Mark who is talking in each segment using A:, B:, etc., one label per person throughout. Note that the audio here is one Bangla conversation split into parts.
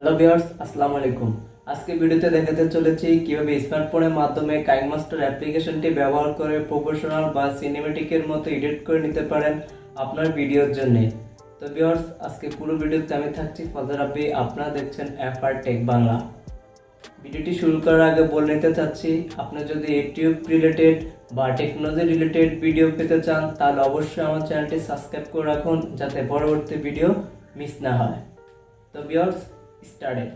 A: হ্যালো ভিউয়ার্স, আসসালামু আলাইকুম। আজকে ভিডিওতে দেখাতে চলেছি কিভাবে স্মার্টফোনের মাধ্যমে কাইনমাস্টার অ্যাপ্লিকেশনটি ব্যবহার করে প্রফেশনাল বা সিনেমেটিকের মতো এডিট করে নিতে পারেন আপনার ভিডিওর জন্য। তো ভিউয়ার্স, আজকে পুরো ভিডিওতে আমি থাকছি ফজর রাব্বি, আপনারা দেখছেন এফআর টেক বাংলা। ভিডিওটি শুরু করার আগে বলে নিতে চাচ্ছি, আপনি যদি ইউটিউব রিলেটেড বা টেকনোলজি রিলেটেড ভিডিও পেতে চান তাহলে অবশ্যই আমার চ্যানেলটি সাবস্ক্রাইব করে রাখুন যাতে পরবর্তী ভিডিও মিস না হয়। তো ভিউয়ার্স, started.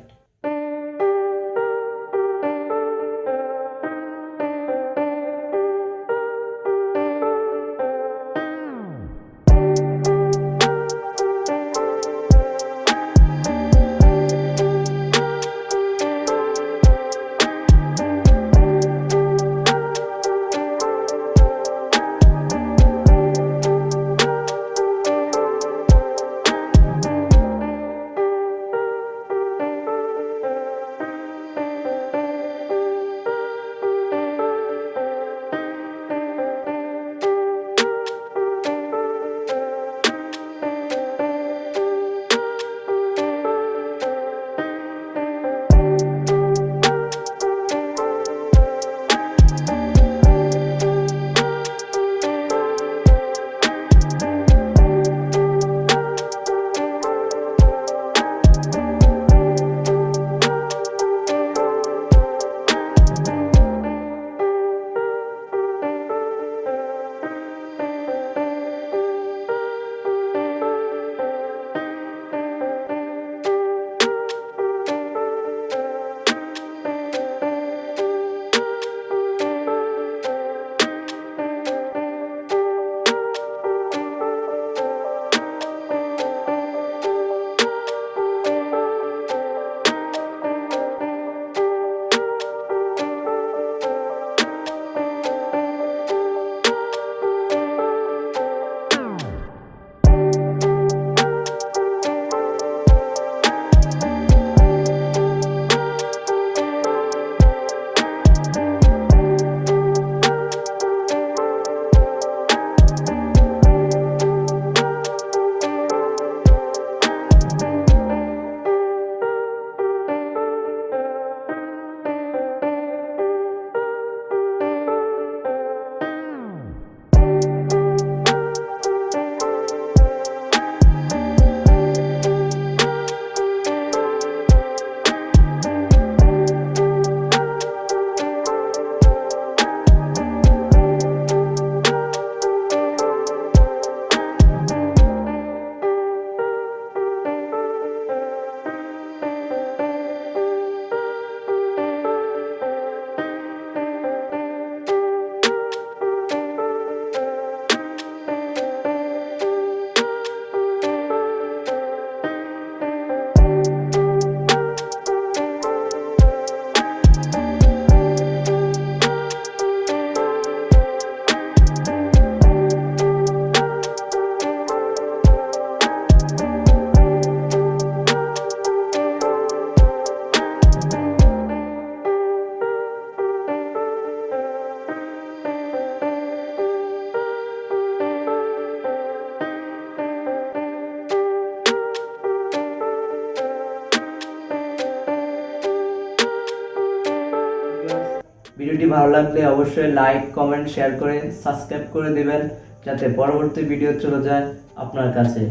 A: ভিডিওটি ভালো লাগলে অবশ্যই লাইক, কমেন্ট, শেয়ার করে সাবস্ক্রাইব করে দিবেন যাতে পরবর্তী ভিডিও চলে যায় আপনার কাছে।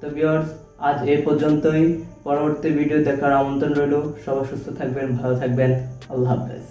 A: তো ভিউয়ার্স, আজ এই পর্যন্তই। পরবর্তী ভিডিও দেখার আমন্ত্রণ রইল। সবাই সুস্থ থাকবেন, ভালো থাকবেন। আল্লাহ হাফেজ।